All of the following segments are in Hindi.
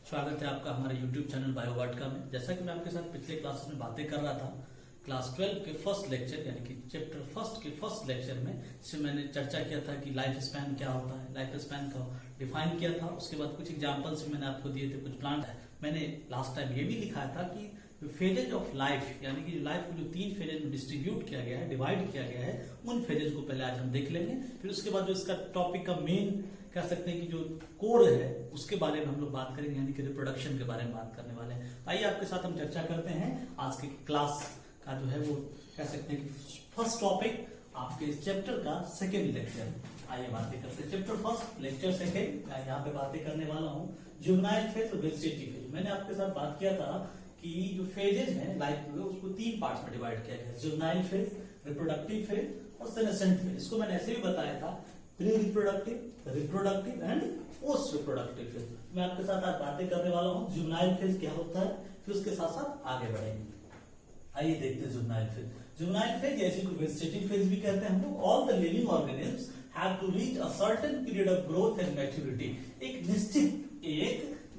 स्वागत है आपका हमारे YouTube चैनल बायोवाटका में। जैसा कि मैं आपके साथ पिछले क्लास में बातें कर रहा था, क्लास 12 के फर्स्ट लेक्चर यानी कि चैप्टर फर्स्ट के फर्स्ट लेक्चर में इसमें मैंने चर्चा किया था कि लाइफ स्पैन क्या होता है, लाइफ स्पैन को डिफाइन किया था। उसके बाद कुछ एग्जांपल्स भी मैंने आपको दिए थे, कुछ प्लांट है। मैंने लास्ट टाइम ये भी लिखा था कि फेजेज ऑफ लाइफ यानी कि लाइफ को जो 3 फेजेज में डिस्ट्रीब्यूट किया गया है, डिवाइड किया गया है, उन फेजेज को पहले आज हम देख लेंगे। फिर उसके बाद जो इसका टॉपिक का मेन कह सकते हैं कि जो कोर है उसके बारे में हम लोग बात करेंगे, यानी कि रिप्रोडक्शन के बारे में बात करने वाले हैं। आइए आपके साथ हम चर्चा करते हैं आज के क्लास का जो है वो कह सकते हैं कि फर्स्ट टॉपिक आपके इस चैप्टर का सेकेंड लेक्चर। आइए बातें करते हैं चैप्टर फर्स्ट लेक्चर सेकेंड। यहाँ पे बातें करने वाला हूँ जुवेनाइल फेज और वेजिटेटिव फेज। मैंने आपके साथ बात किया था कि जो फेजेज हैं लाइफ में उसको 3 पार्ट्स में डिवाइड किया गया है, जुवेनाइल फेज, रिप्रोडक्टिव फेज और सेनेसेंट फेज। इसको मैंने ऐसे भी बताया था, pre reproductive, reproductive and post reproductive phase. मैं आपके साथ आज बातें करने वाला हूँ जुवेनाइल फेज क्या होता है, फिर उसके साथ साथ आगे बढ़ेंगे। आइए देखते हैं जुवेनाइल फेज। जुवेनाइल फेज जैसे को वेजिटेटिव फेज भी कहते हैं हम लोग। All the living organisms have to reach a certain period of growth and maturity. एक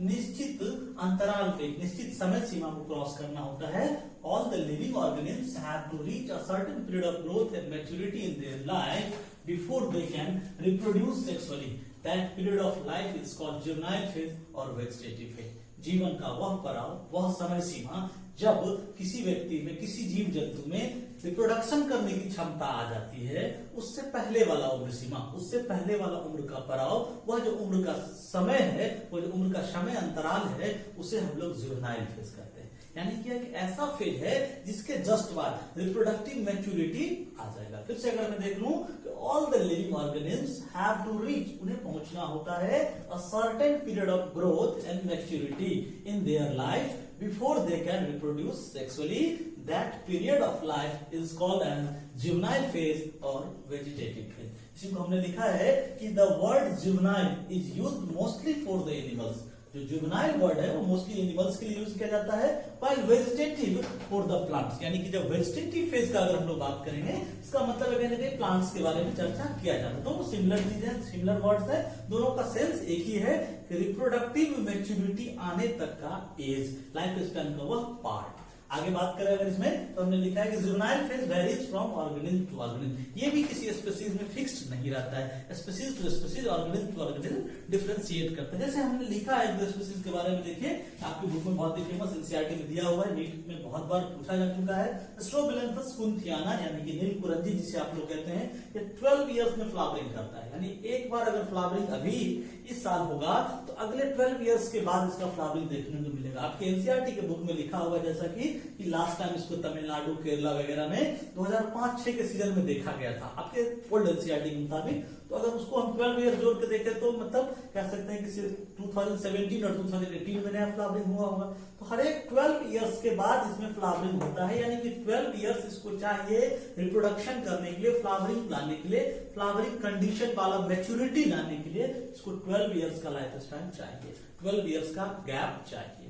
निश्चित अंतराल पे, एक निश्चित समय सीमा को क्रॉस करना होता है। All the living organisms have to reach a certain period of growth and maturity in their life before they can reproduce sexually. That period of life is called juvenile phase or vegetative phase. जीवन का वह पड़ाव, वह समय सीमा जब किसी व्यक्ति में, किसी जीव जंतु में रिप्रोडक्शन करने की क्षमता आ जाती है, उससे पहले वाला उम्र सीमा, उससे पहले वाला उम्र का पड़ाव, वह जो उम्र का समय है, वो जो उम्र का समय अंतराल है, उसे हम लोग जुवेनाइल फेज कहते हैं। यानी कि एक ऐसा फेज है जिसके जस्ट बाद रिप्रोडक्टिव मैच्योरिटी आ जाएगा। फिर से अगर मैं देख लूं कि all the living organisms have to reach, उन्हें पहुंचना होता है a certain period of growth and maturity in their life before they can reproduce sexually. That period of life is called as juvenile phase और वेजिटेटिव फेज। इसी को हमने लिखा है कि the word juvenile is used mostly for the animals. जो जुवेनाइल वर्ड है वो मोस्टली एनिमल्स के लिए यूज किया जाता है, while vegetative for the plants. यानी कि जब वेजिटेटिव फेज का अगर हम लोग बात करेंगे, इसका मतलब है कि प्लांट्स के बारे में चर्चा किया जाता है। दोनों सिमिलर चीजें, सिमिलर वर्ड्स है, दोनों का सेंस एक ही है कि रिप्रोडक्टिव मैच्योरिटी आने तक का एज, लाइफ स्पैन का वह पार्ट। आगे बात करें अगर इसमें, तो हमने लिखा है कि juvenile phase varies from organism to organism. ये भी किसी स्पीशीज में फिक्स्ड नहीं रहता है, species to species, organism to organism differentiate करते हैं। जैसे हमने लिखा है एक स्पीशीज के बारे में, देखिए आपकी बुक में बहुत ही फेमस एनसीईआरटी में दिया हुआ है, नीट में बहुत बार पूछा जा चुका है। स्ट्रोबिलैंथस कुंथियाना यानी कि नीलकुरंजी जिसे आप लोग कहते हैं, ये 12 इयर्स में फ्लावरिंग करता है। यानी एक बार अगर फ्लावरिंग अभी इस साल होगा तो अगले 12 इयर्स के बाद इसका फ्लावरिंग देखने को मिलेगा। आपके एनसीईआरटी के बुक में लिखा हुआ है जैसा कि लास्ट टाइम इसको तमिलनाडु, केरला वगैरह में 2005-6 के सीजन में देखा गया था आपके ओल्ड एनसीईआरटी के मुताबिक। तो अगर उसको हम 12 ईयर जोड़ के देखें तो मतलब कह सकते हैं कि 2017 और 2018 में नया फ्लावरिंग हुआ होगा। तो हर एक 12 इयर्स के बाद इसमें फ्लावरिंग होता है। यानी कि 12 इयर्स इसको चाहिए रिप्रोडक्शन करने के लिए, फ्लावरिंग लाने के लिए, फ्लावरिंग कंडीशन वाला मैच्योरिटी लाने के लिए इसको 12 इयर्स का लाइफ स्पैन चाहिए, 12 इयर्स का गैप चाहिए।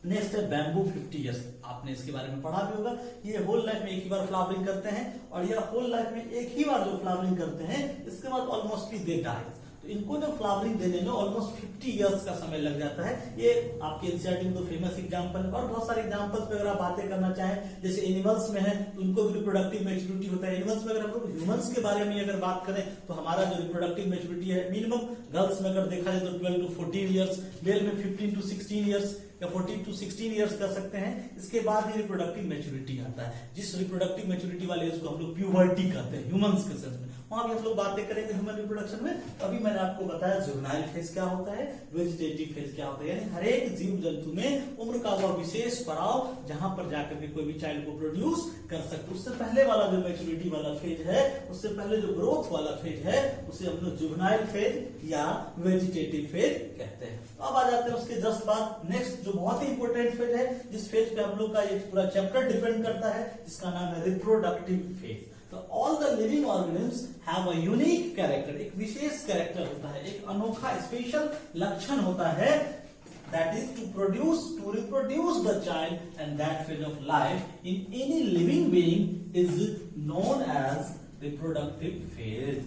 नेक्स्ट है बैम्बू 50 इयर्स। आपने इसके बारे में पढ़ा भी होगा। ये होल लाइफ में एक ही बार फ्लावरिंग करते हैं और ये होल लाइफ में एक ही बार जो फ्लावरिंग करते हैं, इसके बाद ऑलमोस्टली दे डाई। तो इनको जो फ्लावरिंग देने में ऑलमोस्ट 50 इयर्स का समय लग जाता है। ये आपके एनसीईआरटी में तो फेमस एग्जांपल है और बहुत सारे एग्जांपल्स पे अगर आप बातें करना चाहें, जैसे एनिमल्स में है तो उनको भी रिप्रोडक्टिव मैच्योरिटी होता है। एनिमल्स में अगर हम लोग ह्यूमंस के बारे में अगर बात करें तो हमारा जो रिप्रोडक्टिव मैच्योरिटी है मिनिमम गर्ल्स में अगर देखा जाए तो 12 to 14 इयर्स, मेल में 15 to 16 इयर्स या 14 to 16 इयर्स कर सकते हैं। इसके बाद ही रिप्रोडक्टिव मैच्योरिटी आता है, जिस रिप्रोडक्टिव मैच्योरिटी वाले एज को हम लोग प्यूबर्टी कहते हैं ह्यूमंस के सेंस में। वहां भी हम लोग बातें करेंगे ह्यूमन रिप्रोडक्शन में। अभी मैंने आपको बताया जुवेनाइल फेज क्या होता है, वेजिटेटिव फेज क्या होता है। यानी हर एक जीव जंतु में उम्र का वह विशेष पड़ाव जहां पर जाकर के कोई भी चाइल्ड को प्रोड्यूस कर सकते। उससे पहले वाला जो मैच्योरिटी वाला फेज है, उससे पहले जो ग्रोथ वाला फेज है, उसे हम लोग जुवेनाइल फेज या वेजिटेटिव फेज कहते हैं। तो अब आ जाते हैं उसके जस्ट बाद नेक्स्ट जो बहुत ही इंपॉर्टेंट फेज है, जिस फेज पे हम लोग का ये पूरा चैप्टर डिपेंड करता है, जिसका नाम है रिप्रोडक्टिव फेज। तो all the living organisms have a unique character. एक विशेष कैरेक्टर होता है, एक अनोखा स्पेशल लक्षण होता है, that is to reproduce the child, and that phase of life in any living being is known as reproductive phase.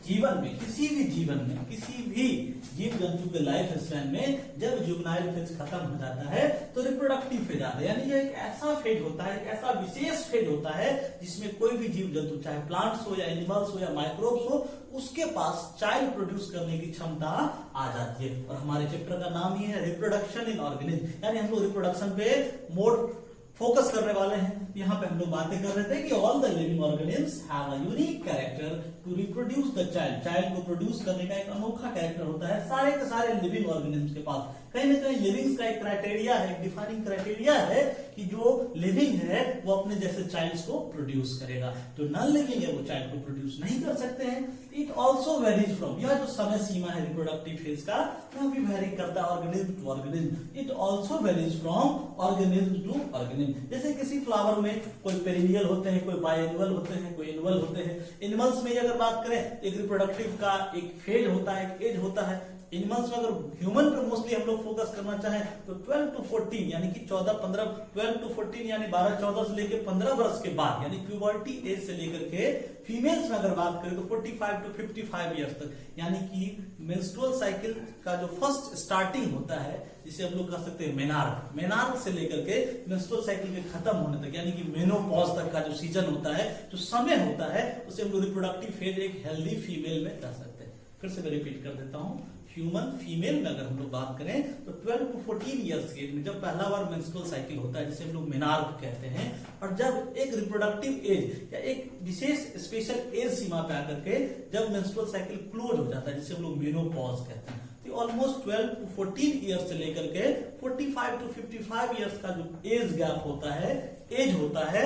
जीवन में, किसी भी जीवन में, किसी भी जीव जंतु के लाइफ स्पैन में जब जुवेनाइल फेज खत्म हो जाता है तो रिप्रोडक्टिव फेज आता है। यानी ये एक ऐसा फेज होता है, एक ऐसा विशेष फेज होता है जिसमें कोई भी जीव जंतु, चाहे प्लांट्स हो या एनिमल्स हो या माइक्रोब्स हो, उसके पास चाइल्ड प्रोड्यूस करने की क्षमता आ जाती है। और हमारे चैप्टर का नाम ही है रिप्रोडक्शन इन ऑर्गेनिज्म, यानी हम लोग रिप्रोडक्शन पे मोड फोकस करने वाले हैं। यहाँ पे हम लोग बातें कर रहे थे कि all the living organisms have a unique character to reproduce the child. Child को प्रोड्यूस करने का एक अनोखा कैरेक्टर होता है सारे के सारे लिविंग ऑर्गेनिम्स के पास। कहीं ना कहीं लिविंग का एक क्राइटेरिया है, एक डिफाइनिंग क्राइटेरिया है कि जो लिविंग है वो अपने जैसे चाइल्ड्स को प्रोड्यूस करेगा। जो नॉन लिविंग है वो चाइल्ड को प्रोड्यूस नहीं कर सकते हैं। इट ऑल्सो वेरीज फ्रॉम, यह जो समय सीमा है रिप्रोडक्टिव फेज का, यह भी वेरी करता है organism to organism. It also varies from organism to organism. जैसे किसी फ्लावर में कोई पेरिनियल होते हैं, कोई बायएनुअल होते हैं, कोई एनुअल होते हैं। एनिमल्स में अगर बात करें तो एक रिप्रोडक्टिव का एक फेज होता है, एक एज होता है। एनिमल्स में अगर ह्यूमन पे मोस्टली हम लोग फोकस करना चाहें तो 12 to 14 यानी कि 14-15, 12 to 14 यानी 12-14 से लेकर 15 वर्ष के बाद, यानी प्यूबर्टी एज से लेकर के फीमेल्स में अगर बात करें तो 45 to 55 ईयर्स तक, यानी कि मेंस्ट्रुअल साइकिल का जो फर्स्ट स्टार्टिंग होता है, जिसे हम लोग कह सकते हैं मेनार्क, मेनार्क से लेकर के मेंस्ट्रुअल साइकिल के खत्म होने तक, यानी कि मेनोपॉज तक का जो सीजन होता है, जो समय होता है, उसे हम लोग रिप्रोडक्टिव फेज एक हेल्दी फीमेल में कह सकते हैं। फिर से मैं रिपीट कर देता हूं, ह्यूमन फीमेल में अगर हम लोग बात करें तो 12 to 14 ईयर्स की एज में जब पहला बार मेंस्ट्रुअल साइकिल होता है, जिसे हम लोग मेनार्क कहते हैं, और जब एक रिप्रोडक्टिव एज या एक विशेष स्पेशल एज सीमा पे आकर के जब मेंस्ट्रुअल साइकिल क्लोज हो जाता है, जिसे हम लोग मेनोपॉज कहते हैं, तो ऑलमोस्ट 12 to 14 ईयर्स से लेकर के 45 to 55 ईयर्स का जो एज गैप होता है, एज होता है,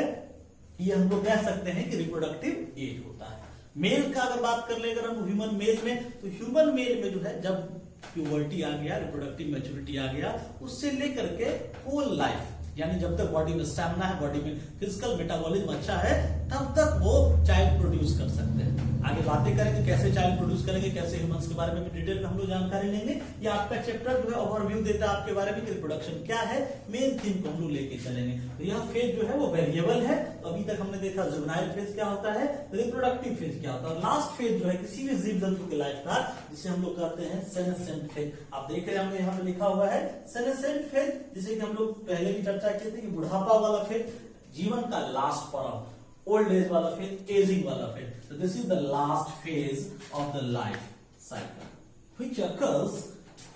ये हम लोग कह सकते हैं कि रिप्रोडक्टिव एज होता है। मेल का अगर बात कर ले अगर हम ह्यूमन मेल में, तो ह्यूमन मेल में जो है जब प्यूबर्टी आ गया, रिप्रोडक्टिव मैच्योरिटी आ गया, उससे लेकर के होल लाइफ, यानी जब तक बॉडी में स्टैमिना है, बॉडी में फिजिकल मेटाबॉलिज्म अच्छा है, तब तक वो चाइल्ड प्रोड्यूस कर सकते हैं। आगे बातें करेंगे कैसे चाइल्ड प्रोड्यूस करेंगे, कैसे ह्यूमंस के बारे में भी डिटेल में हम लोग जानकारी लेंगे। ये आपका चैप्टर जो है ओवरव्यू देता है आपके बारे में कि रिप्रोडक्शन क्या है, मेन थीम को हम लोग लेके चलेंगे। तो यह फेज जो है वो वेरिएबल है। तो अभी तक हमने देखा जुवेनाइल फेज क्या होता है, रिप्रोडक्टिव फेज क्या होता है, और लास्ट फेज जो है किसी भी जीव जंतु के लाइफ का, जिसे हम लोग कहते हैं सेनेसेंट फेज। आप देख रहे हैं यहाँ पे लिखा हुआ है सेनेसेंट फेज, जिसे कि हम लोग पहले भी चर्चा किए थे कि बुढ़ापा वाला फेज, जीवन का लास्ट पड़ाव, ओल्ड एज वाला फेज, एजिंग वाला phase. So this is the last phase of the life cycle, which occurs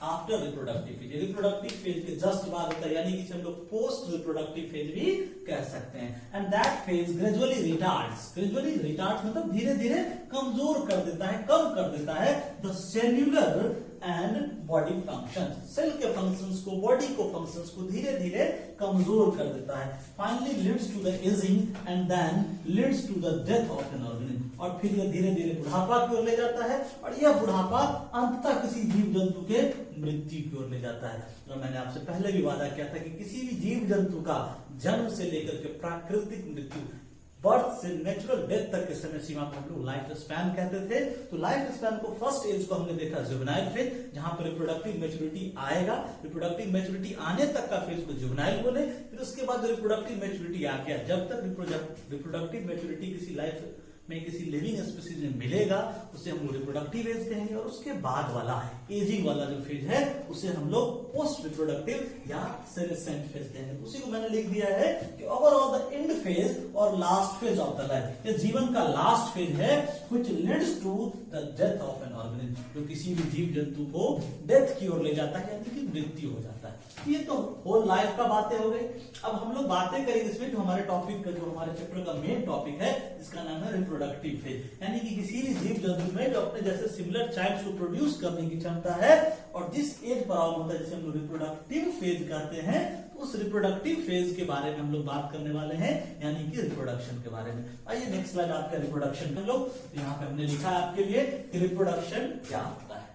after reproductive phase. Reproductive phase के जस्ट बाद होता है, यानी कि हम लोग पोस्ट रिप्रोडक्टिव फेज भी कह सकते हैं। And that phase gradually retards, gradually retards मतलब धीरे धीरे कमजोर कर देता है, कम कर देता है the cellular and body function, cell के फंक्शंस को, बॉडी को फंक्शंस को धीरे धीरे कमजोर कर देता है। Finally leads to the ageing and then leads to the death of an organism, और फिर यह धीरे धीरे बुढ़ापा की ओर ले जाता है, और यह बुढ़ापा अंततः किसी जीव जंतु के मृत्यु की ओर ले जाता है। तो मैंने आपसे पहले भी वादा किया था कि किसी भी जीव जंतु का जन्म से लेकर के प्राकृतिक मृत्यु, बर्थ से नेचुरल डेथ तक के समय सीमा को हम लोग लाइफ स्पैन कहते थे। तो लाइफ स्पैन को फर्स्ट एज को हमने देखा जुवेनाइल फेज, जहां पर रिप्रोडक्टिव मैच्योरिटी आएगा, रिप्रोडक्टिव मैच्योरिटी आने तक का फेज को जुवेनाइल बोले। फिर उसके बाद रिप्रोडक्टिव मैच्योरिटी आ गया, जब तक रिप्रोडक्टिव मैच्योरिटी किसी लाइफ में किसी लिविंग स्पीसीज में मिलेगा उसे हम लोग रिप्रोडक्टिव एज कहेंगे, और उसके बाद वाला एजिंग वाला जो फेज है उसे हम लोग पोस्ट रिप्रोडक्टिव या सेनेसेंट फेज कहेंगे। उसी को मैंने लिख दिया है कि ओवरऑल द एंड फेज और last phase of the life, ये जीवन का लास्ट फेज है which leads to the death of an organism, जो किसी भी जीव जंतु को डेथ की ओर ले जाता है, यानी कि मृत्यु हो जाता है। ये तो होल लाइफ का बातें हो गई। अब हम लोग बातें करेंगे इसमें जो हमारे टॉपिक का, जो हमारे चैप्टर का मेन टॉपिक है, जिसका नाम है रिप्रोडक्टिव फेज, यानी कि किसी भी जीव जंतु में जो अपने जैसे सिमिलर चाइल्ड को प्रोड्यूस करने की क्षमता है, और जिस एज पर आउट होता है जिसे हम लोग रिप्रोडक्टिव फेज कहते हैं, तो उस रिप्रोडक्टिव फेज के बारे में हम लोग बात करने वाले हैं, यानी कि रिप्रोडक्शन के बारे में। आइए नेक्स्ट स्लाइड आपका रिप्रोडक्शन हम लोग, यहाँ पे हमने लिखा है आपके लिए कि रिप्रोडक्शन क्या होता है।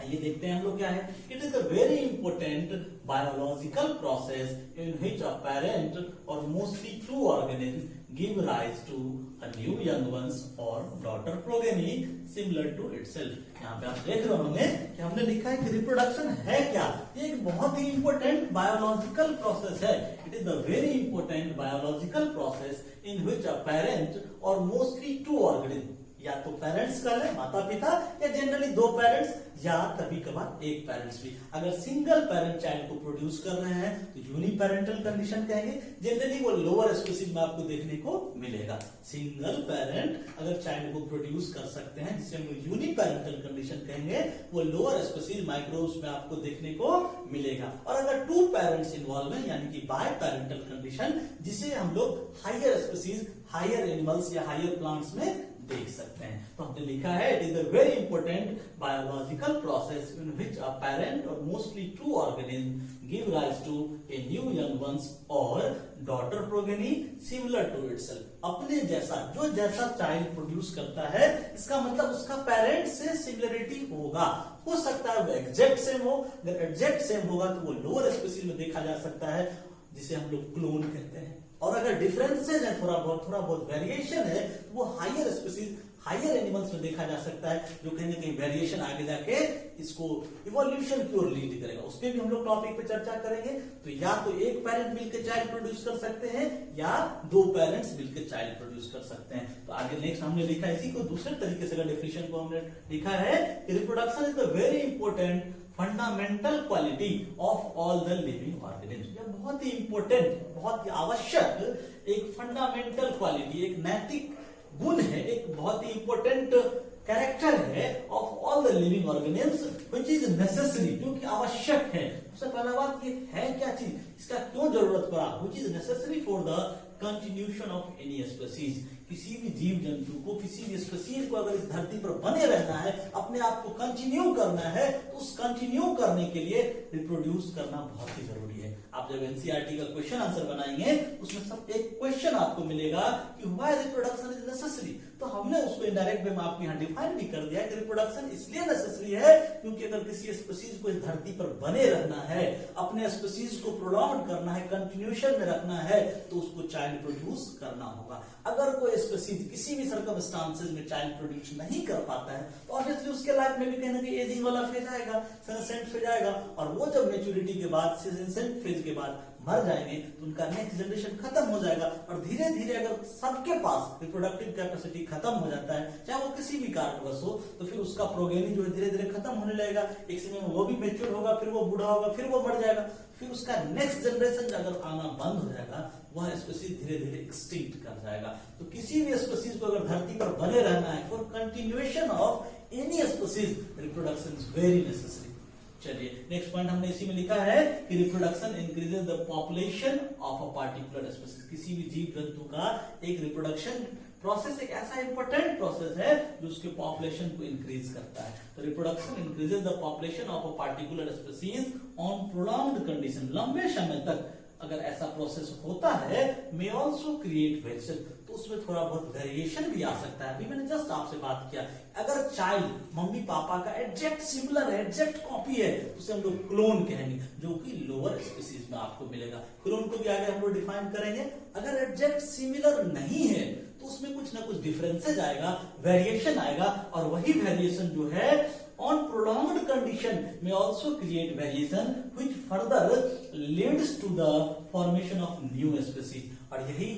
आइए देखते हैं हम लोग क्या है। It is a very important biological process in which a parent और mostly two organism give rise to a new young ones or daughter progeny similar to itself। यहाँ पे आप देख रहे होंगे कि हमने लिखा है कि रिप्रोडक्शन है क्या, ये एक बहुत ही इंपॉर्टेंट बायोलॉजिकल प्रोसेस है। It is the very important biological process in which a parent और मोस्टली टू ऑर्गेनिज्म, या तो पेरेंट्स का है, माता पिता, या जनरली दो पेरेंट्स, या कभी कभार एक पेरेंट्स भी। अगर सिंगल पेरेंट चाइल्ड को प्रोड्यूस कर रहे हैं तो यूनिपेरेंटल कंडीशन कहेंगे। जनरली वो लोअर स्पीसीज में आपको देखने को मिलेगा। सिंगल पेरेंट अगर चाइल्ड को प्रोड्यूस कर सकते हैं, जिसे हम यूनिपेरेंटल कंडीशन कहेंगे, वो लोअर स्पीसीज माइक्रोब्स में आपको देखने को मिलेगा। और अगर टू पेरेंट्स इन्वॉल्व हैं, यानी कि बाय पेरेंटल कंडीशन, जिसे हम लोग हायर स्पीसीज, हायर एनिमल्स या हायर प्लांट्स में देख सकते हैं। तो हमने लिखा है it is a very important biological process in which a parent और mostly two organism give rise to a new young ones और daughter progeny similar to itself. अपने जैसा, जो जैसा चाइल्ड प्रोड्यूस करता है, इसका मतलब उसका पेरेंट से सिमिलरिटी होगा। हो सकता है वो एग्जैक्ट सेम हो, अगर एग्जैक्ट सेम होगा तो वो लोअर स्पीसीज में देखा जा सकता है, जिसे हम लोग क्लोन कहते हैं। और अगर डिफरेंसेज है, थोड़ा बहुत वेरिएशन है, तो वो हायर स्पीसीज, हायर एनिमल्स में देखा जा सकता है, जो कहीं ना कहीं वेरिएशन आगे जाके इसको इवोल्यूशन की ओर लीड करेगा। उस पर भी हम लोग टॉपिक पे चर्चा करेंगे। तो या तो एक पेरेंट मिलकर चाइल्ड प्रोड्यूस कर सकते हैं, या दो पेरेंट्स मिलकर चाइल्ड प्रोड्यूस कर सकते हैं। तो आगे नेक्स्ट हमने लिखा है, इसी को दूसरे तरीके से डेफिनेशन को हमने लिखा है कि reproduction is the very important fundamental quality of all the living organism. यह बहुत ही इंपॉर्टेंट, बहुत ही आवश्यक एक फंडामेंटल क्वालिटी, एक नैतिक गुण है, एक बहुत ही इंपॉर्टेंट कैरेक्टर है of all the living organism which is necessary, जो कि आवश्यक है। सबसे पहला बात ये है क्या चीज, इसका क्यों जरूरत पड़ा, which is necessary for the continuation of any species. किसी भी जीव जंतु को, किसी भी स्पीसीज को अगर इस धरती पर बने रहना है, अपने आप को कंटिन्यू करना है, तो उस कंटिन्यू करने के लिए रिप्रोड्यूस करना बहुत ही जरूरी है। आप जब एनसीईआरटी का क्वेश्चन आंसर बनाएंगे, उसमें सब एक क्वेश्चन आपको मिलेगा कि व्हाई रिप्रोडक्शन इज नेसेसरी। तो हमने उसको इनडायरेक्ट वे में आपको यहाँ डिफाइन भी कर दिया कि रिप्रोडक्शन इसलिए नेसेसरी है क्योंकि अगर किसी स्पीसीज को इस धरती पर बने रहना है, अपने स्पीसीज को प्रोलॉन्ग करना है, कंटिन्यूएशन में रखना है, तो उसको चाइल्ड प्रोड्यूस करना होगा। अगर कोई स्पीसीज किसी भी सर्कमस्टांसेस में चाइल्ड प्रोड्यूस नहीं कर पाता है, तो ऑब्वियसली उसके लाइफ में भी कहीं ना कहीं एजिंग वाला फेज आएगा, सेनेसेंट फेज आएगा, और वो जब मेच्योरिटी के बाद, सेनेसेंट फेज के बाद मर जाएंगे, तो उनका नेक्स्ट जनरेशन खत्म हो जाएगा। और धीरे धीरे अगर सबके पास रिप्रोडक्टिव कैपेसिटी खत्म हो जाता है, चाहे वो किसी भी कारणवश हो, तो फिर उसका प्रोगेनी जो है धीरे धीरे खत्म होने लगेगा। एक समय में वो भी मैच्योर होगा, फिर वो बूढ़ा होगा, फिर वो मर जाएगा, फिर उसका नेक्स्ट जनरेशन अगर आना बंद हो जाएगा, वह स्पीसीज धीरे धीरे एक्सटिंक्ट कर जाएगा। तो किसी भी स्पीसीज को अगर धरती पर बने रहना है, for continuation of any species, reproduction is very necessary. चलिए नेक्स्ट पॉइंट हमने इसी में लिखा है कि reproduction increases the population of a particular species. किसी भी जीव जंतु का एक रिप्रोडक्शन प्रोसेस एक ऐसा इंपॉर्टेंट प्रोसेस है जो उसके पॉपुलेशन को इंक्रीज करता है। तो reproduction increases the population of a particular species on prolonged condition. लंबे समय तक अगर ऐसा प्रोसेस होता है, मे ऑल्सो क्रिएट वेरिएशन, तो उसमें थोड़ा बहुत वेरिएशन भी आ सकता है। अभी मैंने जस्ट आपसे बात किया, अगर चाइल्ड मम्मी पापा का एग्जैक्ट सिमिलर है, एग्जैक्ट कॉपी है, उसे हम लोग क्लोन कहेंगे, जो कि लोअर स्पीसीज में आपको मिलेगा। क्लोन को भी आगे हम लोग डिफाइन करेंगे। अगर एग्जैक्ट सिमिलर नहीं है, तो उसमें कुछ ना कुछ डिफरेंसेज आएगा, वेरिएशन आएगा, और वही वेरिएशन जो है on prolonged condition may also create variation which further leads to the formation of new species। और यही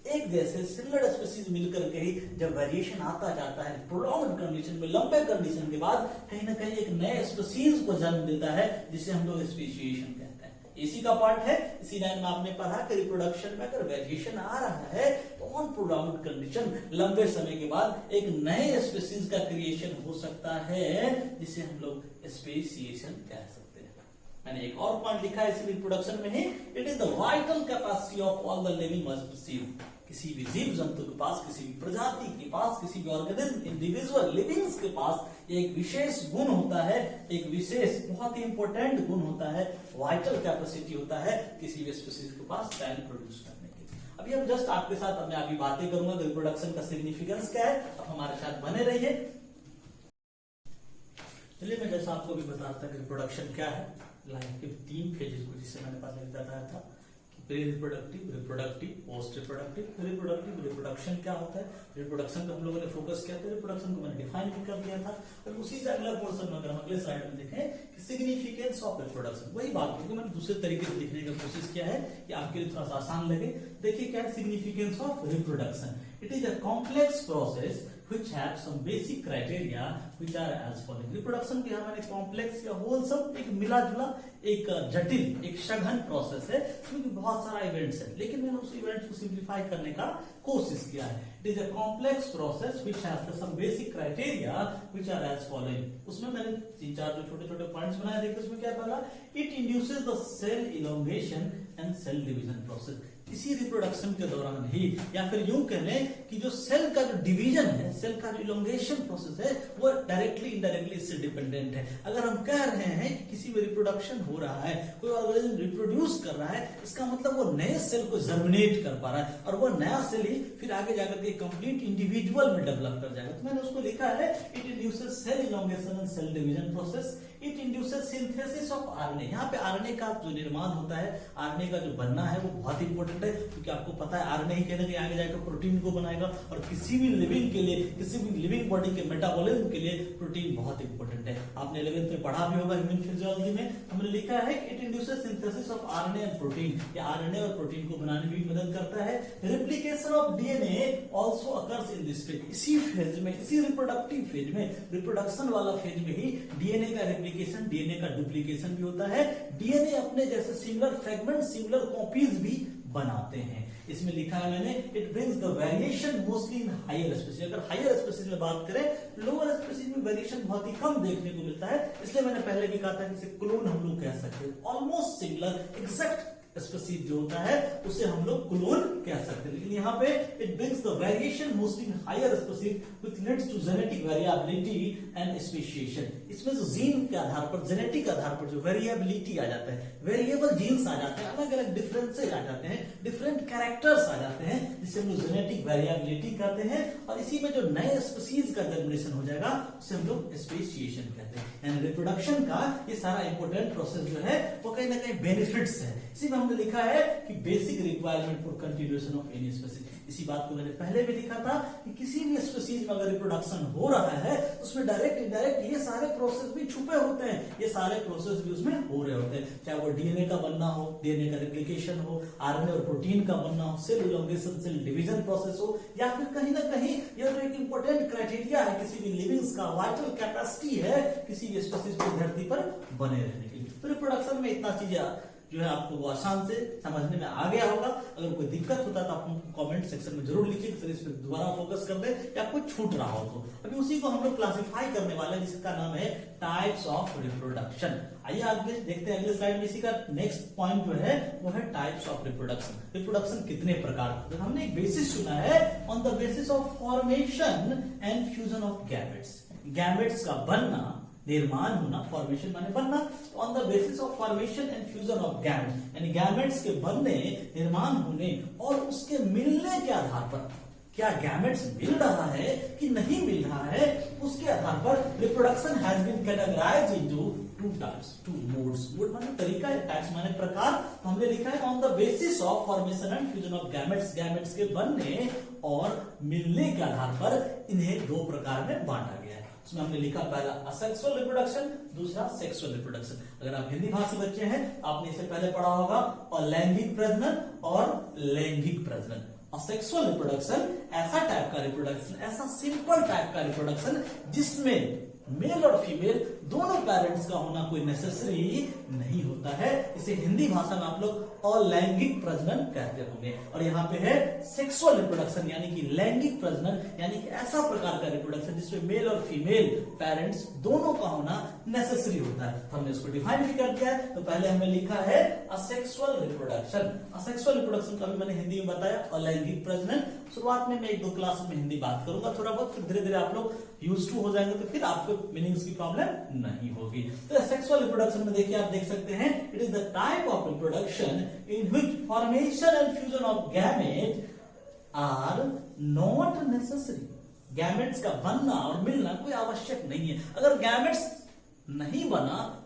एक जैसे सिमिलर स्पीसीज मिलकर के ही जब वेरिएशन आता जाता है प्रोलॉन्ग्ड कंडीशन में, लंबे कंडीशन के बाद कहीं ना कहीं एक नए स्पीसीज को जन्म देता है, जिसे हम लोग स्पेसिएशन कहते हैं। इसी का पार्ट है। इसी लाइन में आपने पढ़ा कि रिप्रोडक्शन में अगर वेरिएशन आ रहा है, तो ऑन प्रोलॉन्ग्ड कंडीशन, लंबे समय के बाद एक नए स्पीसीज का क्रिएशन हो सकता है, जिसे हम लोग स्पेसिएशन कह सकते हैं। मैंने एक और पॉइंट लिखा है इसी रिप्रोडक्शन में ही, it is the vital capacity of all the living species. किसी भी जीव जंतु के पास, किसी भी प्रजाति के पास, किसी भी ऑर्गेनिज्म, इंडिविजुअल लिविंग्स के पास एक विशेष गुण होता है, एक विशेष बहुत ही इंपॉर्टेंट गुण होता है, वाइटल कैपेसिटी होता है किसी भी स्पीसीज के पास चाइल्ड प्रोड्यूस करने के। अभी हम जस्ट आपके साथ मैं अभी बातें करूंगा रिप्रोडक्शन का सिग्निफिकेंस क्या है। अब हमारे साथ बने रहिए। चलिए मैं जैसा आपको भी बताता कि रिप्रोडक्शन क्या है, लाइफ के 3 फेजेस को, जिससे मैंने पहले बताया था, pre reproductive, reproductive, post reproductive. Reproductive reproduction क्या होता है, रिप्रोडक्शन पे हम लोगों ने फोकस किया था, रिप्रोडक्शन को मैंने डिफाइन भी कर दिया था। और उसी से अगला पोर्शन में अगर हम अगले स्लाइड में देखें कि सिग्निफिकेंस ऑफ रिप्रोडक्शन, वही बात को मैंने दूसरे तरीके से लिखने की कोशिश किया है कि आपके लिए थोड़ा सा आसान लगे। देखिए क्या है significance of reproduction. It is a complex process which have some basic criteria which are as following. Reproduction के यहाँ मैंने कॉम्प्लेक्स या होलसम एक मिला जुला एक जटिल एक सघन प्रोसेस है क्योंकि बहुत सारा इवेंट्स है, लेकिन मैंने उस इवेंट्स को सिंप्लीफाई करने का कोशिश किया है. It is a complex process which has some basic criteria which are as following. उसमें मैंने 3-4 जो छोटे छोटे पॉइंट्स बनाए. देखिए उसमें क्या पहला, it induces the cell elongation and cell division process. इसी रिप्रोडक्शन के दौरान ही, या फिर यूं कह लें कि जो सेल का जो डिवीजन है, सेल का जो इलोंगेशन प्रोसेस है, वो डायरेक्टली इनडायरेक्टली इससे डिपेंडेंट है. अगर हम कह रहे हैं कि किसी में रिप्रोडक्शन हो रहा है, कोई ऑर्गेनिज्म रिप्रोड्यूस कर रहा है, इसका मतलब वो नए सेल को जर्मिनेट कर पा रहा है और वो नया सेल ही फिर आगे जाकर के कंप्लीट इंडिविजुअल में डेवलप कर जाएगा. तो मैंने उसको लिखा है, it induces cell elongation and cell division process. It induces synthesis of RNA. यहाँ पे आरएनए का जो निर्माण होता है, आरएनए का जो बनना है वो बहुत इंपॉर्टेंट है, क्योंकि आपको पता है आरएनए ही कहने के आगे जाकर प्रोटीन को बनाएगा और किसी भी लिविंग के लिए, किसी भी लिविंग बॉडी के मेटाबॉलिज्म के लिए प्रोटीन बहुत इंपॉर्टेंट है. आपने 11th में पढ़ा भी होगा ह्यूमन फिजियोलॉजी में. हमने लिखा है it induces synthesis of RNA and protein. ये आरएनए और प्रोटीन को बनाने में भी मदद करता है. Replication of DNA also occurs in this phase. इसी फेज में, इसी रिप्रोडक्टिव फेज में, रिप्रोडक्शन वाला फेज में ही डीएनए का रिप्लिकेशन, डीएनए का डुप्लीकेशन भी होता है. डीएनए अपने जैसे सिमिलर फ्रेगमेंट, सिमिलर कॉपीज भी बनाते हैं. इसमें लिखा है मैंने, it brings the variation mostly in higher species. अगर हायर स्पीसीज में बात करें, लोअर स्पीसीज में वेरिएशन बहुत ही कम देखने को मिलता है. इसलिए मैंने पहले भी कहा था कि इसे क्लोन हम लोग कह सकते हैं. ऑलमोस्ट सिमिलर, एग्जैक्ट स्पीसीज जो होता है उसे हम लोग क्लोन कह सकते हैं. लेकिन यहाँ पे it brings the variation mostly in higher species which leads to genetic variability and speciation. इसमें जो जीन के आधार पर, जेनेटिक आधार पर जो वेरिएबिलिटी आ जाता है, वेरिएबल जीन्स आ जाते हैं, अलग अलग डिफरेंसेस आ जाते हैं, डिफरेंट कैरेक्टर्स आ जाते हैं, जिसे हम लोग जेनेटिक वेरिएबिलिटी कहते हैं. और इसी में जो नए स्पीसीज का जर्मिनेशन हो जाएगा उसे हम लोग स्पेसिएशन कहते हैं. एंड रिप्रोडक्शन का ये सारा इंपॉर्टेंट प्रोसेस जो है वो कहीं ना कहीं बेनिफिट्स है. इसी में हमने लिखा है कि basic requirement for continuation of any species. इसी बात को मैंने पहले भी लिखा था कि किसी भी स्पीसीज में अगर रिप्रोडक्शन हो रहा है तो उसमें डायरेक्ट इनडायरेक्ट ये सारे प्रोसेस भी छुपे होते हैं. ये सारे प्रोसेस भी उसमें हो रहे होते हैं, चाहे वो डीएनए का बनना हो, डीएनए का रिप्लिकेशन हो, आरएनए और प्रोटीन का बनना हो, cell elongation, cell division process हो, या फिर कहीं ना कहीं ये तो एक इंपॉर्टेंट क्राइटेरिया है किसी भी लिविंग्स का, वाइटल कैपेसिटी है किसी भी स्पीसीज को धरती पर बने रहने के लिए. तो रिप्रोडक्शन में इतना चीजें जो है आपको वो आसान से समझने में आ गया होगा. अगर कोई दिक्कत होता तो आप कमेंट सेक्शन में जरूर लिखिए, सर इस पर दोबारा फोकस कर दे या कुछ छूट रहा हो तो. अभी उसी को हम लोग क्लासिफाई करने वाले हैं जिसका नाम है टाइप्स ऑफ रिप्रोडक्शन. आइए आगे देखते हैं अगले स्लाइड में. इसी का नेक्स्ट पॉइंट जो है वो है टाइप्स ऑफ रिप्रोडक्शन. रिप्रोडक्शन कितने प्रकार का. तो हमने एक बेसिस चुना है, on the basis of formation and fusion of gametes. Gametes का बनना, निर्माण होना, फॉर्मेशन माने बनना, on the basis of formation and fusion of gametes, यानी गैमेट्स के बनने, निर्माण होने और उसके मिलने के आधार पर, क्या गैमेट्स मिल रहा है कि नहीं मिल रहा है, उसके आधार पर reproduction has been categorised into two types, two modes. Mode माने तरीका, टाइप्स माने प्रकार. तो हमने लिखा है on the basis of formation and fusion of gametes. Gametes के बनने और मिलने के आधार पर इन्हें दो प्रकार में बांटा गया है. उसमें हमने लिखा पहला असेक्सुअल रिप्रोडक्शन, दूसरा सेक्सुअल रिप्रोडक्शन. अगर आप हिंदी भाषी बच्चे हैं आपने इसे पहले पढ़ा होगा, और लैंगिक प्रजनन और लैंगिक प्रजनन. असेक्सुअल रिप्रोडक्शन ऐसा टाइप का रिप्रोडक्शन, ऐसा सिंपल टाइप का रिप्रोडक्शन जिसमें मेल और फीमेल दोनों पेरेंट्स का होना कोई नेसेसरी नहीं होता है. इसे हिंदी भाषा में आप लोग अलैंगिक प्रजनन कहते होंगे. और यहाँ पे है सेक्सुअल रिप्रोडक्शन, यानी कि लैंगिक प्रजनन, यानी कि ऐसा प्रकार का रिप्रोडक्शन जिसमें मेल और फीमेल पेरेंट्स दोनों का होना नेसेसरी होता है. तो हमने इसको डिफाइन भी कर दिया है. तो पहले हमने लिखा है असेक्सुअल रिप्रोडक्शन. असेक्सुअल रिप्रोडक्शन का भी मैंने हिंदी में बताया, अलैंगिक प्रजनन. शुरुआत में मैं 1-2 क्लास में हिंदी बात करूंगा थोड़ा बहुत, फिर धीरे धीरे आप लोग यूज्ड टू हो जाएंगे तो फिर आपको मीनिंग्स की प्रॉब्लम नहीं होगी. तो सेक्सुअल रिप्रोडक्शन में देखिए, आप देख सकते हैं, it is the type of reproduction in which formation and fusion of gametes are not necessary. Gametes का बनना और मिलना कोई आवश्यक नहीं है. अगर गैमेट्स नहीं बना,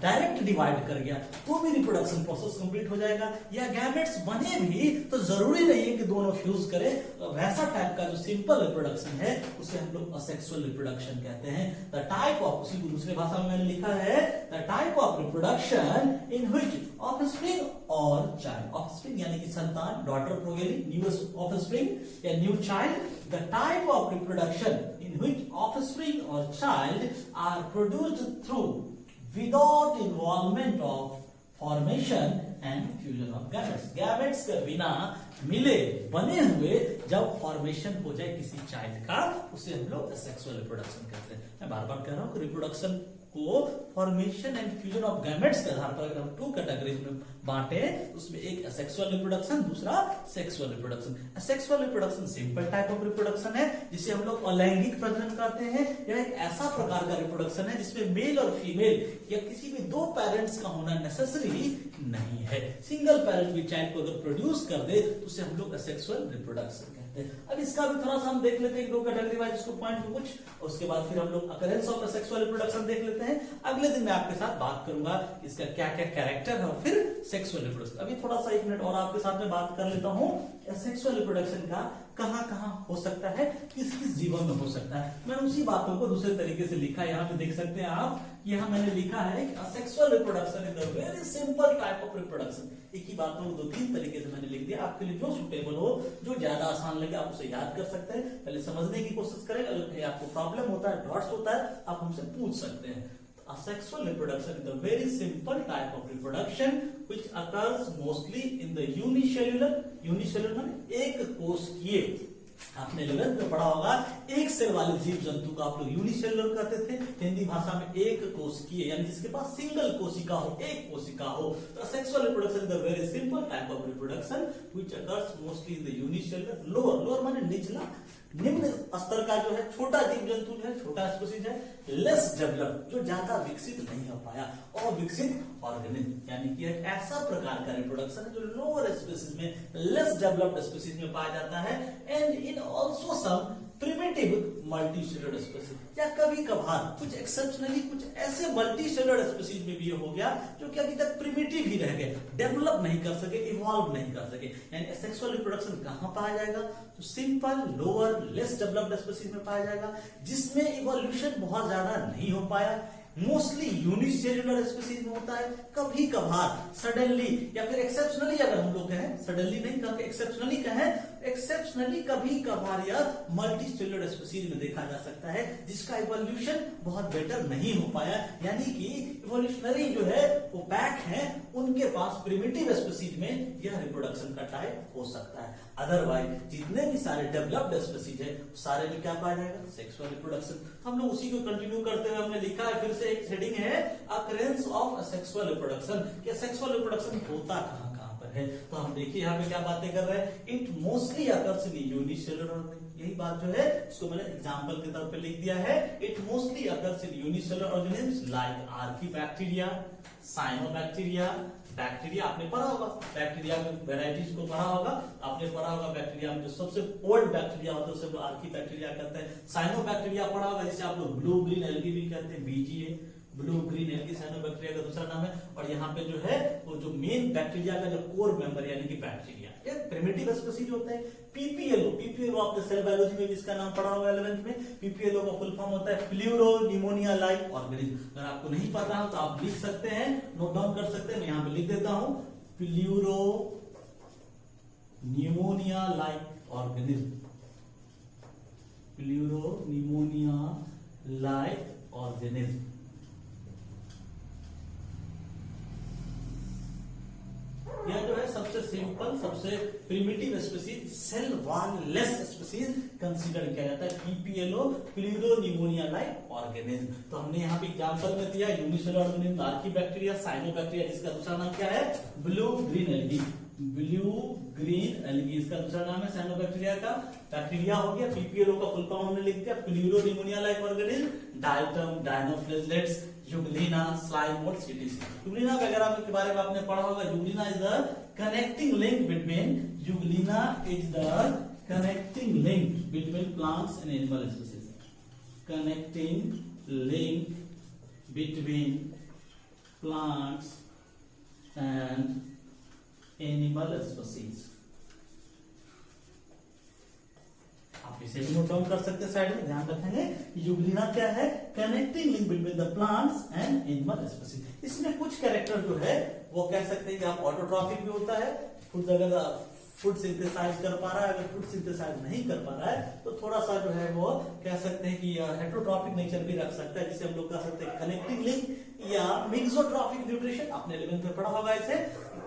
डायरेक्ट डिवाइड कर गया तो भी रिप्रोडक्शन प्रोसेस कंप्लीट हो जाएगा. या गैमेट्स बने भी तो जरूरी नहीं है कि दोनों फ्यूज करें. तो वैसा टाइप का जो सिंपल रिप्रोडक्शन है उसे हम लोग असेक्सुअल रिप्रोडक्शन कहते हैं. द टाइप ऑफ, उसी को दूसरे भाषा में मैंने लिखा है, the type of reproduction in which offspring और चाइल्ड। ऑफस्प्रिंग यानी कि संतान, डॉटर प्रोगेनी, न्यू ऑफस्प्रिंग या new child, the type of reproduction in which offspring और child are produced through without involvement of formation and fusion of gametes. Gametes के बिना मिले बने हुए जब फॉर्मेशन हो जाए किसी चाइल्ड का, उसे हम लोग सेक्सुअल रिप्रोडक्शन कहते हैं। मैं बार बार कह रहा हूं कि रिप्रोडक्शन को formation and fusion of gametes के आधार पर अगर हम 2 कैटेगरीज में बांटे, उसमें एक असेक्सुअल रिप्रोडक्शन, दूसरा sexual reproduction. Asexual reproduction simple type of reproduction है जिसे हम लोग अलैंगिक प्रजनन कहते हैं। यह एक ऐसा प्रकार का रिप्रोडक्शन है जिसमें मेल और फीमेल या किसी भी 2 पेरेंट्स का होना नेसेसरी नहीं है। सिंगल पेरेंट भी चाइल्ड को अगर प्रोड्यूस कर दे तो उसे हम लोग असेक्सुअल रिप्रोडक्शन कहते हैं। अब इसका भी थोड़ा सा हम देख लेते हैं 2 कैटेगरी वाइज इसको पॉइंट में कुछ, उसके बाद फिर हम लोग अकरेंस ऑफ असेक्सुअल रिप्रोडक्शन देख लेते हैं। अगले दिन मैं आपके साथ बात करूंगा इसका क्या क्या कैरेक्टर है और फिर सेक्सुअल रिप्रोडक्शन। अभी थोड़ा सा 1 मिनट और आपके साथ में बात कर लेता हूं सेक्सुअल रिप्रोडक्शन का कहां कहां हो सकता है, किस किस जीवन में हो सकता है। मैंने उसी बातों को दूसरे तरीके से लिखा है, यहाँ पे देख सकते हैं आप। यहाँ मैंने लिखा है sexual reproduction is a very simple type of reproduction. एक ही बातों को 2-3 तरीके से मैंने लिख दिया, आपके लिए जो सुटेबल हो, जो ज्यादा आसान लगे आप उसे याद कर सकते हैं। पहले समझने की कोशिश करें, अगर कहीं आपको प्रॉब्लम होता है, डॉट्स होता है, आप हमसे पूछ सकते हैं। Asexual reproduction is a very simple type of reproduction which occurs mostly in the unicellular माने एक कोशिकीय। आपने 11th में पढ़ा होगा एक सेल वाले जीव जंतु को आप लोग यूनिसेलुलर कहते थे, हिंदी भाषा में एक कोशिकीय, यानी जिसके पास सिंगल कोशिका हो, एक कोशिका हो। तो sexual reproduction is a very simple type of reproduction which occurs mostly in the unicellular. Lower माने निचला, निम्न स्तर का जो है छोटा जीव जंतु जो है, छोटा स्पीसीज है। लेस डेवलप्ड जो ज्यादा विकसित नहीं हो पाया, और विकसित ऑर्गेनिज्म यानी कि एक ऐसा प्रकार का रिप्रोडक्शन है जो लोअर स्पीसीज में, लेस डेवलप्ड स्पीसीज में पाया जाता है। And in also some primitive multicellular species, या कभी कभार कुछ एक्सेप्शनली कुछ ऐसे मल्टीसेलुलर स्पीसीज में भी हो गया जो कि अभी तक प्रिमिटिव ही रह गए, डेवलप नहीं कर सके, इवॉल्व नहीं कर सके। यानी सेक्सुअल रिप्रोडक्शन कहां पाया जाएगा, तो simple lower less developed species में पाया जाएगा, जिसमें इवोल्यूशन बहुत ज्यादा नहीं हो पाया। मोस्टली यूनिसेलुलर स्पीसीज में होता है, कभी कभार सडनली या फिर एक्सेप्शनली, अगर हम लोग कहें सडनली नहीं करके एक्सेप्शनली कहें, एक्सेप्शनली कभी कभार या मल्टीसेलुलर स्पीसीज में देखा जा सकता है जिसका इवोल्यूशन बहुत बेटर नहीं हो पाया। यानी कि इवोल्यूशनरी जो है वो बैक है, उनके पास प्रिमिटिव स्पीसीज में यह रिप्रोडक्शन का टाइप हो सकता है। अदरवाइज जितने भी सारे डेवलप्ड स्पीसीज है सारे में क्या पाया जाएगा, सेक्सुअल रिप्रोडक्शन। हम लोग उसी को कंटिन्यू करते हुए हमने लिखा है, फिर से एक हेडिंग है अकरेंस ऑफ सेक्सुअल रिप्रोडक्शन। क्या सेक्सुअल रिप्रोडक्शन होता कहां कहां पर है, तो हम देखिए यहाँ पे क्या बातें कर रहे हैं। It mostly occurs in unicellular, यही बात जो है इसको मैंने एग्जांपल के तौर पे लिख दिया है। It mostly occurs in unicellular organisms like archaebacteria, cyanobacteria. Bacteria आपने पढ़ा होगा, बैक्टीरिया में वेराइटीज को पढ़ा होगा, आपने पढ़ा होगा बैक्टीरिया में जो सबसे ओल्ड बैक्टीरिया होता है उसे लोग आर्कीबैक्टीरिया कहते हैं। साइनोबैक्टीरिया पढ़ा होगा, जिसे आप लोग ब्लू ग्रीन एल्गी भी कहते हैं, BGA blue green algae cyanobacteria का दूसरा नाम है। और यहाँ पे जो है वो जो मेन बैक्टीरिया का जो कोर मेंबर यानी कि बैक्टीरिया, ये प्रिमिटिव स्पीसीज होता है। पीपीएलओ आपने सेल बायोलॉजी में भी इसका नाम पढ़ा होगा 11th में। पीपीएलओ का फुल फॉर्म होता है प्लूरो निमोनिया लाइक ऑर्गेनिज्म। अगर आपको नहीं पता हो तो आप लिख सकते हैं, नोट डाउन कर सकते हैं, मैं यहाँ पे लिख देता हूं pleuro pneumonia like organism, pleuro pneumonia like organism. यह जो है सबसे सिंपल, सबसे primitive species, cell wall less species consider किया जाता है, PPLO pleuro pneumonia like organism. तो हमने यहाँ पे एग्जांपल में दिया यूनिसेलुलर ऑर्गेनिज्म आर्कीबैक्टीरिया, साइनोबैक्टीरिया जिसका दूसरा नाम क्या है blue green algae, blue green algae इसका दूसरा नाम है साइनोबैक्टीरिया का। बैक्टीरिया हो गया, पीपीएलओ का फुल फॉर्म हमने लिख दिया pleuro pneumonia like organism, diatom, डायनोफ्लेजलेट्स, Euglena, slime moulds, etc. Euglena वगैरह के बारे में आपने पढ़ा होगा। Euglena is the connecting link between, Euglena is the connecting link between plants and animal species, connecting link between plants and animal species. आप इसे इसे भी नोट डाउन कर सकते हैं साइड में, ध्यान रखेंगे। यूग्लिना क्या है? Connecting link between the plants and animal species. इसमें कुछ कैरेक्टर जो है वो कह सकते हैं कि आप ऑटोट्रॉफिक भी होता है, फूड अगर फूड सिंथेसाइज कर पा रहा है, अगर फूड सिंथेसाइज नहीं कर पा रहा है तो थोड़ा सा जो है वो कह सकते हैं कि हेटेरोट्रॉफिक नेचर भी रख सकता है, जिसे हम लोग कह सकते हैं कनेक्टिंग लिंक या मिक्सोट्रॉफिक न्यूट्रिशन। आपने 11th में पढ़ा होगा इसे,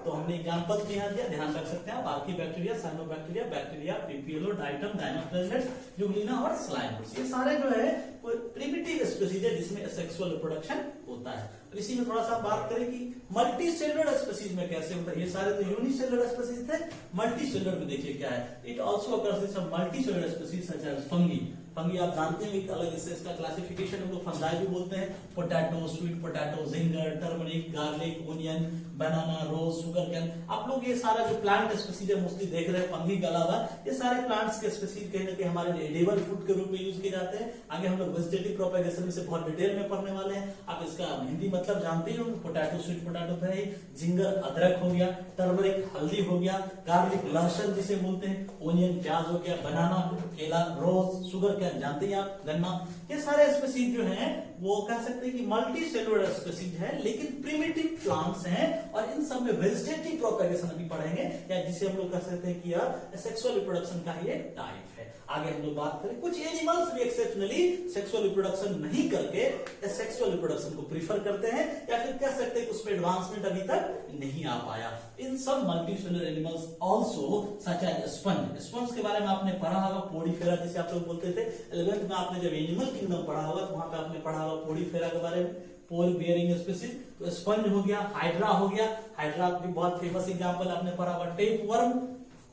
तो हमने एग्जांपल भी यहाँ दिया, ध्यान रख सकते हैं आप। Archaebacteria, cyanobacteria, bacteria, PPLO, diatom, dinoflagellates, euglena और स्लाइमोस, ये सारे जो है प्रिमिटिव स्पीसीज है जिसमें सेक्सुअल रिप्रोडक्शन होता है। और इसी में थोड़ा सा बात करें कि मल्टी सेलुलर स्पीसीज में कैसे होता है। ये सारे तो यूनिसेलुलर स्पीसीज थे, मल्टी सेलुलर में देखिए क्या है। It also occurs in some multi cellular species such as fungi. Fungi आप जानते हैं एक अलग इसका क्लासिफिकेशन हम लोग फंगाई भी बोलते हैं। Potato, sweet potato, ginger, turmeric, garlic, onion, banana, rose, sugar cane. आप लोग ये सारा जो प्लांट स्पीसीज है मोस्टली देख रहे हैं फंगी के अलावा, ये सारे प्लांट्स के स्पीसीज कहीं ना कहीं हमारे एडिबल फूड के रूप में यूज किए जाते हैं। आगे हम लोग वेजिटेटिव प्रोपेगेशन में से बहुत डिटेल में पढ़ने वाले हैं। आप इसका हिंदी मतलब जानते ही हो। पोटैटो, स्वीट पोटैटो था, जिंगर अदरक हो गया, टर्मरिक हल्दी हो गया, गार्लिक लहसुन जिसे बोलते हैं, ओनियन प्याज हो गया, बनाना केला, रोज, शुगर कैन जानते हैं आप, गन्ना। ये सारे स्पीसीज जो हैं वो कह सकते हैं कि मल्टी सेलुलर स्पीसीज है, लेकिन प्रिमिटिव प्लांट्स हैं। और इन सब में वेजिटेटिव प्रोपेगेशन अभी पढ़ेंगे, या जिसे हम लोग कह सकते हैं कि सेक्सुअल रिप्रोडक्शन का ही एक टाइप है। आगे हम लोग बात करें, कुछ एनिमल्स भी एक्सेप्शनली सेक्सुअल रिप्रोडक्शन नहीं करके सेक्सुअल रिप्रोडक्शन को प्रीफर करते हैं, या फिर कह सकते हैं कि उसमें एडवांसमेंट अभी तक नहीं आ पाया। इन सब multicellular animals also such as sponge. Sponge के बारे में आपने पढ़ा होगा, पोडीफेरा जिसे आप लोग बोलते थे। 11th में आपने जब एनिमल किंगडम पढ़ा होगा तो वहां पे आपने पढ़ा होगा पोडीफेरा के बारे में, पोल बियरिंग स्पीसीज। तो स्पंज हो गया, हाइड्रा हो गया, हाइड्रा भी बहुत फेमस एग्जांपल आपने पढ़ा होगा, टेप वर्म,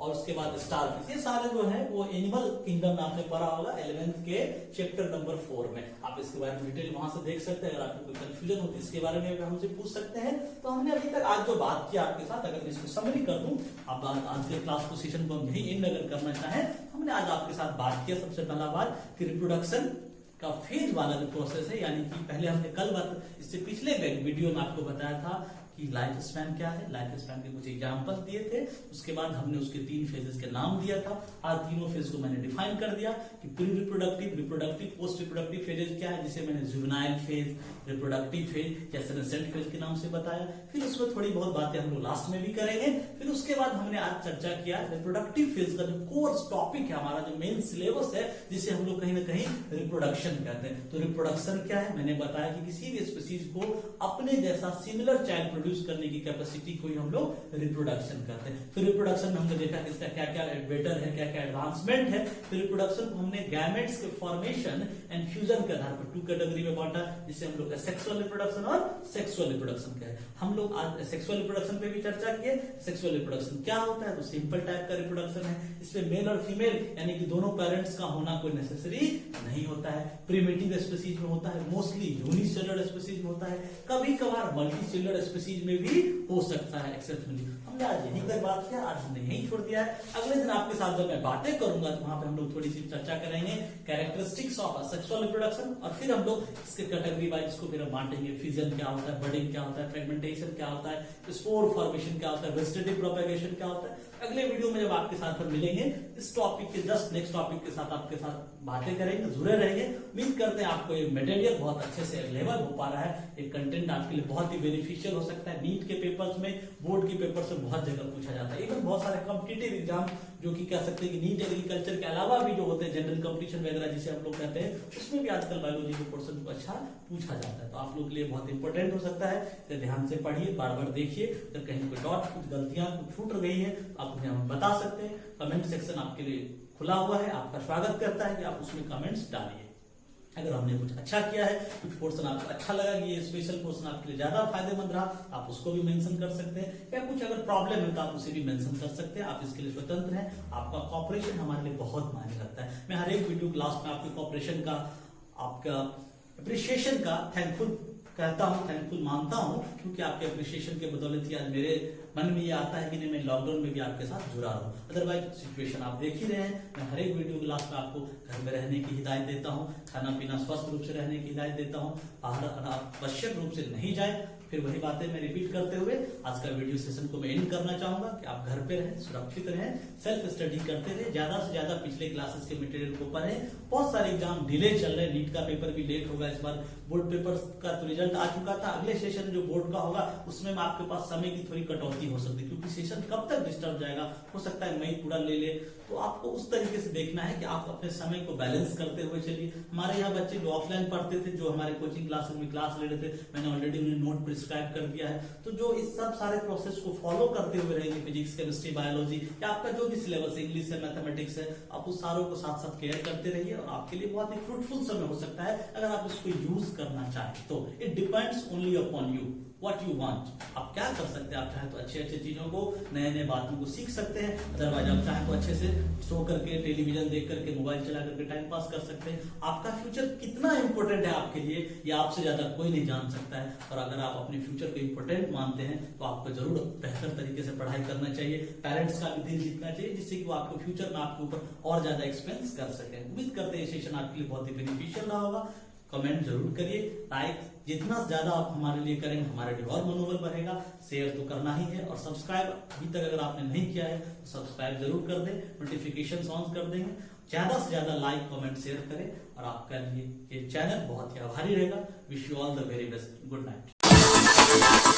और उसके बाद स्टारफिश। ये सारे जो है वो एनिमल किंगडम में आपने पढ़ा होगा 11th के चैप्टर नंबर 4 में। आप इसके बारे में डिटेल वहां से देख सकते हैं। अगर आपको कोई कंफ्यूजन हो तो इसके बारे में हमसे पूछ सकते हैं। तो हमने अभी तक आज जो बात किया आपके साथ, अगर मैं इसको समरी कर दूं, आप आज के क्लास को सेशन को हम यही एंड अगर करना चाहें, हमने आज आपके साथ बात किया सबसे पहला बात कि रिप्रोडक्शन का फेज वाला जो प्रोसेस है, यानी कि पहले हमने कल बात, इससे पिछले वीडियो में आपको बताया था कि लाइफ स्पैन क्या है। लाइफ स्पैन के कुछ एग्जांपल दिए थे, उसके बाद हमने उसके 3 फेजेस के नाम दिया था। आज तीनों फेज को मैंने डिफाइन कर दिया कि pre reproductive, reproductive, post reproductive phases क्या है, जिसे मैंने जुवेनाइल फेज, रिप्रोडक्टिव फेज या सेनेसेंट फेज के नाम से बताया। फिर उसमें थोड़ी बहुत बातें हम लोग लास्ट में भी करेंगे। फिर उसके बाद हमने आज चर्चा किया रिप्रोडक्टिव फेज का जो कोर्स टॉपिक है, हमारा जो मेन सिलेबस है, जिसे हम लोग कहीं ना कहीं रिप्रोडक्शन कहते हैं। तो रिप्रोडक्शन क्या है, मैंने बताया कि किसी भी स्पीसीज को अपने जैसा सिमिलर चाइल्ड प्रोड्यूस करने की कैपेसिटी को ही हम लोग रिप्रोडक्शन कहते हैं। फिर रिप्रोडक्शन में हमने देखा कि इसका क्या क्या बेटर है, क्या क्या एडवांसमेंट है। फिर रिप्रोडक्शन को हमने गैमेट्स के फॉर्मेशन एंड फ्यूजन के आधार पर 2 कैटेगरी में बांटा, जिसे हम लोग सेक्सुअल रिप्रोडक्शन और सेक्सुअल रिप्रोडक्शन कहते हैं। हम लोग आज सेक्सुअल रिप्रोडक्शन पे भी चर्चा किए। सेक्सुअल रिप्रोडक्शन क्या होता है, तो सिंपल टाइप का रिप्रोडक्शन है। इसमें मेल और फीमेल यानी कि दोनों पेरेंट्स का होना कोई नेसेसरी नहीं होता है। प्रिमिटिव स्पीसीज में होता है, मोस्टली यूनिसेलुलर स्पीसीज में होता है, कभी कभार मल्टीसेलुलर स्पीसीज में भी हो सकता है एक्सेप्शनली। हमने आज यही पर बात किया, आज हमने यही छोड़ दिया है। अगले दिन आपके साथ जब मैं बातें करूंगा तो वहां पे हम लोग थोड़ी सी चर्चा करेंगे कैरेक्टरिस्टिक्स ऑफ सेक्सुअल रिप्रोडक्शन, और फिर हम लोग इसके कैटेगरी वाइज इसको फिर बांटेंगे। फिजन क्या होता है, बडिंग क्या होता है, फ्रेगमेंटेशन क्या होता है, स्पोर फॉर्मेशन क्या होता है, वेजिटेटिव प्रोपेगेशन क्या होता है। अगले वीडियो में जब आपके साथ हम मिलेंगे इस टॉपिक के जस्ट नेक्स्ट टॉपिक के साथ आपके साथ बातें करेंगे, जुड़े रहेंगे। उम्मीद करते हैं आपको ये मटेरियल बहुत अच्छे से अवेलेबल हो पा रहा है। ये कंटेंट आपके लिए बहुत ही बेनिफिशियल हो सकता है। नीट के पेपर्स में, बोर्ड के पेपर से बहुत जगह पूछा जाता है। इवन बहुत सारे कॉम्पिटिटिव एग्जाम जो कि कह सकते हैं कि नीट एग्रीकल्चर के अलावा भी जो होते हैं जनरल कंपटीशन वगैरह जिसे हम लोग कहते हैं, उसमें भी आजकल बायोलॉजी के पोर्शन को अच्छा पूछा जाता है। तो आप लोग के लिए बहुत इंपॉर्टेंट हो सकता है। तो ध्यान से पढ़िए, बार बार देखिए। तो कहीं कोई डॉट, कुछ गलतियां कुछ छूट रही है आप मुझे हम बता सकते हैं। कमेंट सेक्शन आपके लिए खुला हुआ है, आपका स्वागत करता है कि आप उसमें कमेंट्स डालिए। अगर हमने कुछ अच्छा किया है, कुछ पोर्शन आपको अच्छा लगा कि ये स्पेशल पोर्शन आपके लिए ज्यादा फायदेमंद रहा, आप उसको भी मेंशन कर सकते हैं। या कुछ अगर प्रॉब्लम है तो आप उसे भी मेंशन कर सकते हैं। आप इसके लिए स्वतंत्र हैं। आपका कॉपरेशन हमारे लिए बहुत मायने रखता है। मैं हर एक वीडियो क्लास में आपके कॉपरेशन का, आपका अप्रिशिएशन का थैंकफुल कहता हूँ, थैंकफुल मानता हूँ, क्योंकि आपके अप्रिशिएशन के बदौलत ही आज मेरे मन में ये आता है कि नहीं मैं लॉकडाउन में भी आपके साथ जुड़ा रहूं। अदरवाइज सिचुएशन आप देख ही रहे हैं। मैं हर एक वीडियो क्लास में आपको घर में रहने की हिदायत देता हूँ, खाना पीना स्वस्थ रूप से रहने की हिदायत देता हूँ, बाहर आवश्यक रूप से नहीं जाए, फिर वही बातें मैं रिपीट करते हुए आज का वीडियो सेशन को मैं एंड करना चाहूंगा कि आप घर पे रहें, सुरक्षित रहें, सेल्फ स्टडी करते रहे, ज्यादा से ज्यादा पिछले क्लासेस के मटेरियल को पढ़ें। बहुत सारे एग्जाम डिले चल रहे हैं, नीट का पेपर भी लेट होगा इस बार, बोर्ड पेपर का तो रिजल्ट आ चुका था, अगले सेशन जो बोर्ड का होगा उसमें आपके पास समय की थोड़ी कटौती हो सकती है, क्योंकि सेशन कब तक डिस्टर्ब जाएगा, हो सकता है मई पूरा ले ले। तो आपको उस तरीके से देखना है कि आप अपने समय को बैलेंस करते हुए चलिए। हमारे यहाँ बच्चे जो ऑफलाइन पढ़ते थे, जो हमारे कोचिंग क्लासेस में क्लास ले रहे थे, मैंने ऑलरेडी उन्हें नोट प्रिस्क्राइब कर दिया है। तो जो इस सब सारे प्रोसेस को फॉलो करते हुए रहेंगे, फिजिक्स, केमिस्ट्री, बायोलॉजी या आपका जो भी सिलेबस है, इंग्लिश है, मैथमेटिक्स है, आप उस सारों को साथ साथ केयर करते रहिए और आपके लिए बहुत ही फ्रूटफुल समय हो सकता है अगर आप इसको यूज करना चाहें तो। It depends only upon you, what you want. आप क्या कर सकते हैं, आप चाहे तो अच्छे अच्छे चीजों को, नए नए बातों को सीख सकते हैं, अदरवाइज आप चाहे तो अच्छे से सो करके, टेलीविजन देख करके, मोबाइल चला करके टाइम पास कर सकते हैं। आपका फ्यूचर कितना इंपॉर्टेंट है आपके लिए, ये आपसे ज्यादा कोई नहीं जान सकता है। और अगर आप अपने फ्यूचर को इंपॉर्टेंट मानते हैं तो आपको जरूर बेहतर तरीके से पढ़ाई करना चाहिए, पेरेंट्स का भी दिल जीतना चाहिए, जिससे कि वो आपको फ्यूचर में आपके ऊपर और ज्यादा एक्सपेंस कर सके। उम्मीद करते हैं ये सेशन आपके लिए बहुत ही बेनिफिशियल रहा होगा। कमेंट जरूर करिए, लाइक जितना ज्यादा आप हमारे लिए करेंगे हमारे लिए और मनोबल बढ़ेगा। शेयर तो करना ही है और सब्सक्राइब अभी तक अगर आपने नहीं किया है तो सब्सक्राइब जरूर कर दें, नोटिफिकेशन ऑन कर देंगे। ज्यादा से ज्यादा लाइक, कमेंट, शेयर करें और आपका लिए ये चैनल बहुत ही आभारी रहेगा। Wish you all the very best. Good night.